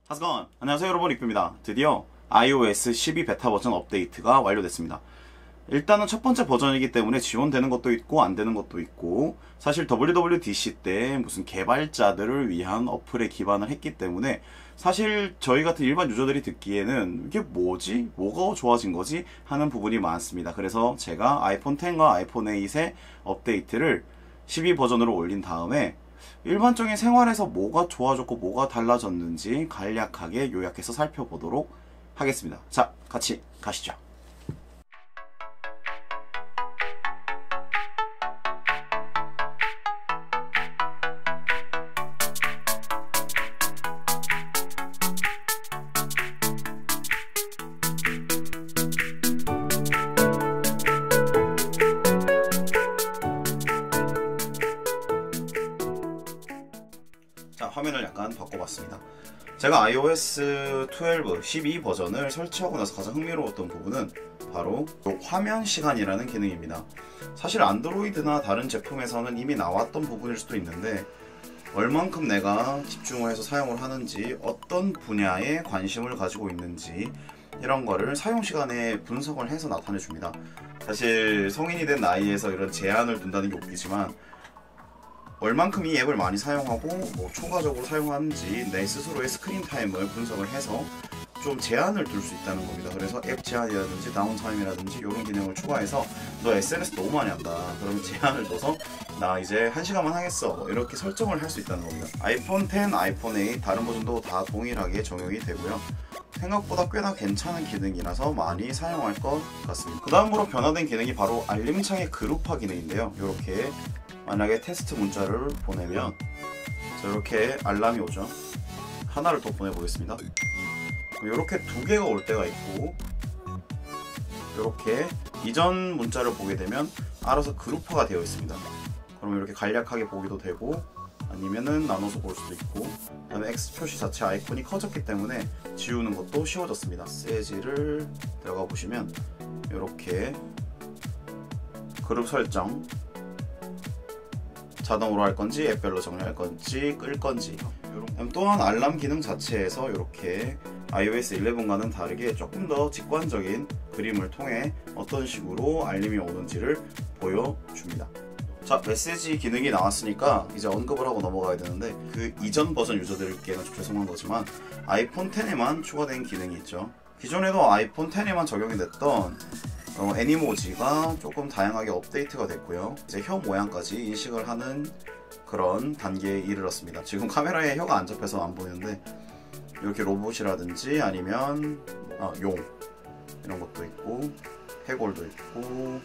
How's it going? 안녕하세요 여러분, 익뷰입니다. 드디어 iOS 12 베타 버전 업데이트가 완료됐습니다. 일단은 첫 번째 버전이기 때문에 지원되는 것도 있고 안 되는 것도 있고, 사실 WWDC 때 무슨 개발자들을 위한 어플에 기반을 했기 때문에 사실 저희 같은 일반 유저들이 듣기에는 이게 뭐지? 뭐가 좋아진 거지? 하는 부분이 많습니다. 그래서 제가 아이폰 X과 아이폰 8의 업데이트를 12 버전으로 올린 다음에 일반적인 생활에서 뭐가 좋아졌고 뭐가 달라졌는지 간략하게 요약해서 살펴보도록 하겠습니다. 자, 같이 가시죠. 자, 화면을 약간 바꿔봤습니다. 제가 iOS 12 버전을 설치하고 나서 가장 흥미로웠던 부분은 바로 화면 시간이라는 기능입니다. 사실 안드로이드나 다른 제품에서는 이미 나왔던 부분일 수도 있는데, 얼만큼 내가 집중을 해서 사용을 하는지, 어떤 분야에 관심을 가지고 있는지, 이런 거를 사용 시간에 분석을 해서 나타내 줍니다. 사실 성인이 된 나이에서 이런 제한을 둔다는 게 웃기지만, 얼만큼 이 앱을 많이 사용하고 뭐 초과적으로 사용하는지 내 스스로의 스크린 타임을 분석을 해서 좀 제한을 둘 수 있다는 겁니다. 그래서 앱 제한이라든지 다운타임이라든지 이런 기능을 추가해서 너 SNS 너무 많이 한다, 그러면 제한을 둬서 나 이제 1시간만 하겠어, 이렇게 설정을 할 수 있다는 겁니다. 아이폰 X, 아이폰 8 다른 버전도 다 동일하게 적용이 되고요. 생각보다 꽤나 괜찮은 기능이라서 많이 사용할 것 같습니다. 그 다음으로 변화된 기능이 바로 알림창의 그룹화 기능인데요. 이렇게 만약에 테스트 문자를 보내면 이렇게 알람이 오죠. 하나를 더 보내보겠습니다. 이렇게 두 개가 올 때가 있고, 이렇게 이전 문자를 보게 되면 알아서 그룹화가 되어 있습니다. 그러면 이렇게 간략하게 보기도 되고, 아니면은 나눠서 볼 수도 있고, 그다음에 X 표시 자체 아이콘이 커졌기 때문에 지우는 것도 쉬워졌습니다. 메시지를 들어가 보시면 이렇게 그룹 설정, 자동으로 할 건지 앱별로 정리할 건지 끌 건지, 또한 알람 기능 자체에서 이렇게 iOS 11과는 다르게 조금 더 직관적인 그림을 통해 어떤 식으로 알림이 오는지를 보여줍니다. 자, 메시지 기능이 나왔으니까 이제 언급을 하고 넘어가야 되는데, 그 이전 버전 유저들께는 좀 죄송한 거지만 아이폰 X에만 추가된 기능이 있죠. 기존에도 아이폰 X에만 적용이 됐던 애니모지가 조금 다양하게 업데이트가 됐고요. 이제 혀 모양까지 인식을 하는 그런 단계에 이르렀습니다. 지금 카메라에 혀가 안 잡혀서 안 보이는데, 이렇게 로봇이라든지 아니면 용 이런 것도 있고, 해골도 있고,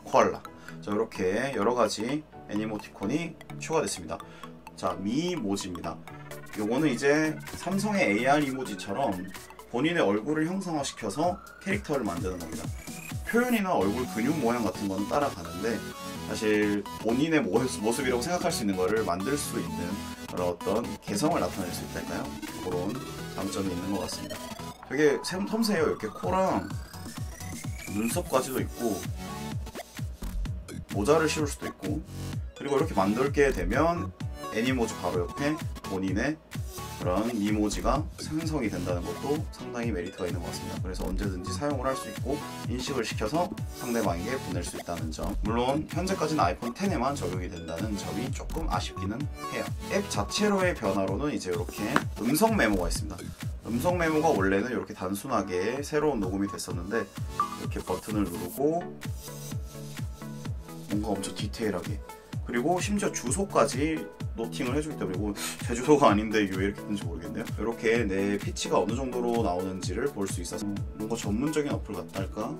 코알라, 자, 이렇게 여러가지 애니모티콘이 추가됐습니다. 자, 미모지입니다. 요거는 이제 삼성의 AR 이모지처럼 본인의 얼굴을 형상화시켜서 캐릭터를 만드는 겁니다. 표현이나 얼굴 근육 모양 같은 거는 따라가는데, 사실 본인의 모습이라고 생각할 수 있는 거를 만들 수 있는 그런 어떤 개성을 나타낼 수 있달까요? 그런 장점이 있는 것 같습니다. 되게 섬세해요. 이렇게 코랑 눈썹까지도 있고, 모자를 씌울 수도 있고, 그리고 이렇게 만들게 되면 애니모지 바로 옆에 본인의 그런 이모지가 생성이 된다는 것도 상당히 메리트가 있는 것 같습니다. 그래서 언제든지 사용을 할 수 있고 인식을 시켜서 상대방에게 보낼 수 있다는 점, 물론 현재까지는 아이폰 X에만 적용이 된다는 점이 조금 아쉽기는 해요. 앱 자체로의 변화로는 이제 이렇게 음성 메모가 있습니다. 음성 메모가 원래는 이렇게 단순하게 새로운 녹음이 됐었는데, 이렇게 버튼을 누르고 뭔가 엄청 디테일하게, 그리고 심지어 주소까지 노팅을 해주기 때문에, 이거 제 주소가 아닌데 이게 왜 이렇게 뜨는지 모르겠네요. 이렇게 내 피치가 어느 정도로 나오는지를 볼 수 있어서 뭔가 전문적인 어플 같달까?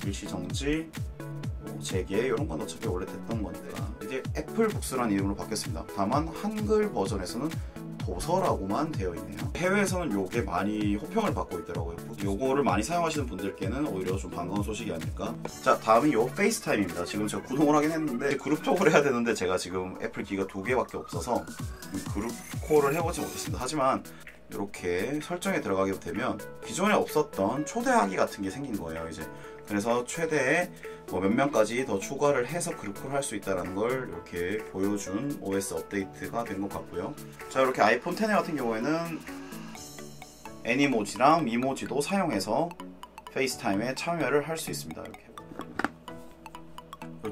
일시정지, 재개, 이런 건 어차피 원래 됐던 거니까. 이게 애플북스라는 이름으로 바뀌었습니다. 다만 한글 버전에서는 도서라고만 되어 있네요. 해외에서는 요게 많이 호평을 받고 있더라고요. 요거를 많이 사용하시는 분들께는 오히려 좀 반가운 소식이 아닐까. 자, 다음이 요 페이스타임입니다. 지금 제가 구동을 하긴 했는데 그룹톡을 해야 되는데 제가 지금 애플 키가 2개밖에 없어서 그룹 콜을 해보지 못했습니다. 하지만 이렇게 설정에 들어가게 되면 기존에 없었던 초대하기 같은 게 생긴 거예요. 이제 그래서 최대의 몇 명까지 더 추가를 해서 그룹을 할 수 있다는 걸 이렇게 보여준 OS 업데이트가 된 것 같고요. 자, 이렇게 아이폰 X 같은 경우에는 애니모지랑 미모지도 사용해서 페이스타임에 참여를 할 수 있습니다. 이렇게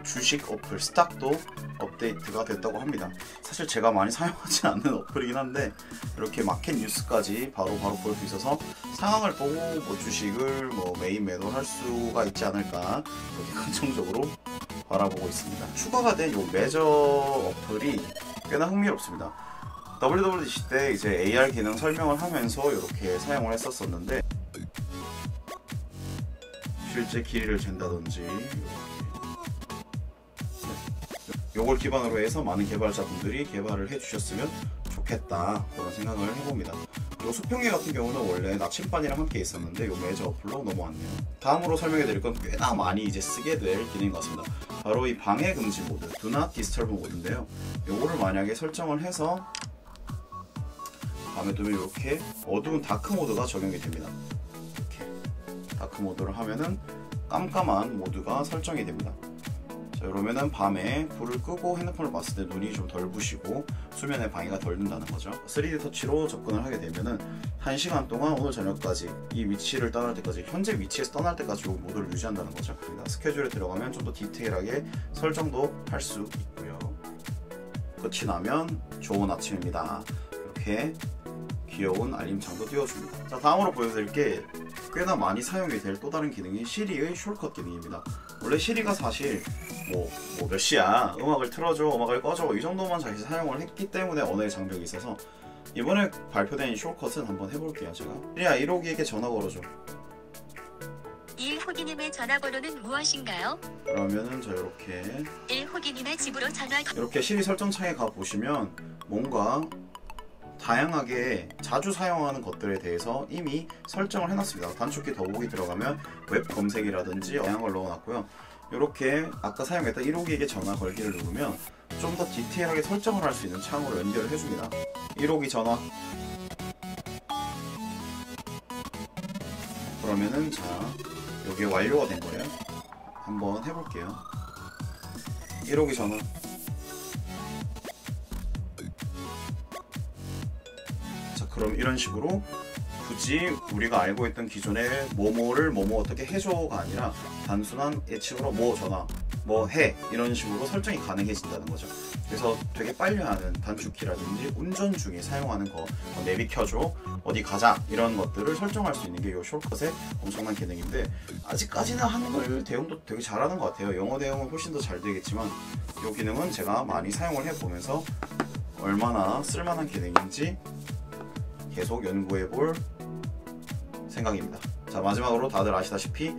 주식 어플 스탁도 업데이트가 됐다고 합니다. 사실 제가 많이 사용하지 않는 어플이긴 한데 이렇게 마켓 뉴스까지 바로바로 볼 수 있어서 상황을 보고 주식을 메인 매도할 수가 있지 않을까 이렇게 긍정적으로 바라보고 있습니다. 추가가 된 이 매저 어플이 꽤나 흥미롭습니다. WWDC 때 이제 AR 기능 설명을 하면서 이렇게 사용을 했었었는데 실제 길이를 잰다든지 요걸 기반으로 해서 많은 개발자분들이 개발을 해주셨으면 좋겠다 그런 생각을 해봅니다. 그리고 수평계 같은 경우는 원래 나침반이랑 함께 있었는데 요 매저 어플로 넘어왔네요. 다음으로 설명해 드릴 건 꽤나 많이 이제 쓰게 될 기능인 것 같습니다. 바로 이 방해 금지 모드, Do Not Disturb 모드인데요. 요거를 만약에 설정을 해서 밤에 두면 이렇게 어두운 다크 모드가 적용이 됩니다. 이렇게 다크 모드를 하면은 깜깜한 모드가 설정이 됩니다. 자, 이러면은 밤에 불을 끄고 핸드폰을 봤을 때 눈이 좀 덜 부시고 수면에 방해가 덜 된다는 거죠. 3D 터치로 접근을 하게 되면은 1시간 동안 오늘 저녁까지 이 위치를 떠날 때까지, 현재 위치에서 떠날 때까지 이 모드를 유지한다는 거죠. 스케줄에 들어가면 좀 더 디테일하게 설정도 할 수 있고요. 끝이 나면 좋은 아침입니다. 이렇게 귀여운 알림창도 띄워줍니다. 자, 다음으로 보여드릴 게 꽤나 많이 사용이 될 또 다른 기능이 시리의 숄컷 기능입니다. 원래 시리가 사실 몇 시야, 음악을 틀어줘, 음악을 꺼줘 이 정도만 잘 사용을 했기 때문에 언어의 장벽이 있어서 이번에 발표된 이 숄컷은 한번 해볼게요. 제가 시리야 1호기에게 전화 걸어줘. 1호기님의 전화번호는 무엇인가요? 그러면은 저 이렇게 1호기님의 집으로 전화. 이렇게 시리 설정창에 가 보시면 뭔가 다양하게 자주 사용하는 것들에 대해서 이미 설정을 해놨습니다. 단축키 더보기 들어가면 웹 검색이라든지 다양한 걸 넣어놨고요. 이렇게 아까 사용했던 1호기에게 전화 걸기를 누르면 좀 더 디테일하게 설정을 할 수 있는 창으로 연결을 해줍니다. 1호기 전화. 그러면은 자, 이게 완료가 된 거예요. 한번 해볼게요. 1호기 전화. 그럼 이런 식으로 굳이 우리가 알고 있던 기존의 뭐뭐를 뭐뭐 어떻게 해줘가 아니라 단순한 예측으로 뭐 전화, 뭐 해 이런 식으로 설정이 가능해진다는 거죠. 그래서 되게 빨리 하는 단축키라든지 운전 중에 사용하는 거, 내비 켜줘, 어디 가자 이런 것들을 설정할 수 있는 게 이 숄컷의 엄청난 기능인데 아직까지는 한글 대응도 되게 잘하는 것 같아요. 영어 대응은 훨씬 더 잘 되겠지만 이 기능은 제가 많이 사용을 해보면서 얼마나 쓸만한 기능인지 계속 연구해 볼 생각입니다. 자, 마지막으로 다들 아시다시피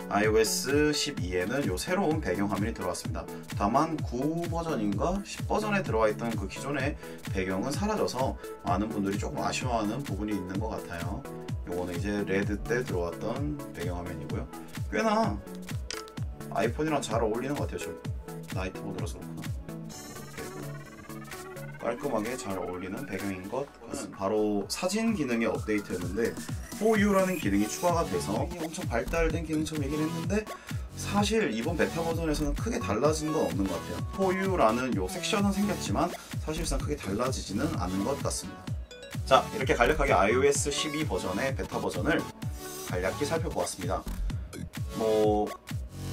iOS 12에는 요 새로운 배경 화면이 들어왔습니다. 다만 9 버전인가 10 버전에 들어와 있던 그 기존의 배경은 사라져서 많은 분들이 조금 아쉬워하는 부분이 있는 것 같아요. 요거는 이제 레드 때 들어왔던 배경 화면이고요. 꽤나 아이폰이랑 잘 어울리는 것 같아요. 저 나이트 모드라서 그렇구나. 깔끔하게 잘 어울리는 배경인 것 같습니다. 바로 사진 기능의 업데이트였는데 For You라는 기능이 추가가 돼서 엄청 발달된 기능처럼 얘기를 했는데 사실 이번 베타 버전에서는 크게 달라진 건 없는 것 같아요. For You라는 요 섹션은 생겼지만 사실상 크게 달라지지는 않은 것 같습니다. 자, 이렇게 간략하게 iOS 12 버전의 베타 버전을 간략히 살펴보았습니다.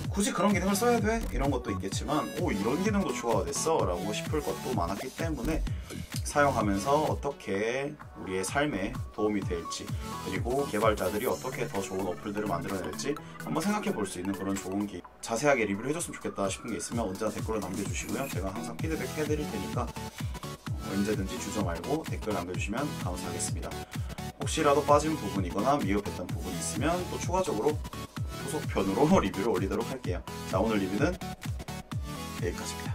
굳이 그런 기능을 써야 돼? 이런 것도 있겠지만 이런 기능도 추가가 됐어? 라고 싶을 것도 많았기 때문에 사용하면서 어떻게 우리의 삶에 도움이 될지 그리고 개발자들이 어떻게 더 좋은 어플들을 만들어낼지 한번 생각해 볼 수 있는 그런 좋은 기회, 자세하게 리뷰를 해줬으면 좋겠다 싶은 게 있으면 언제나 댓글로 남겨주시고요. 제가 항상 피드백 해드릴 테니까 언제든지 주저 말고 댓글 남겨주시면 감사하겠습니다. 혹시라도 빠진 부분이거나 미흡했던 부분이 있으면 또 추가적으로 후속편으로 리뷰를 올리도록 할게요. 자, 오늘 리뷰는 여기까지입니다.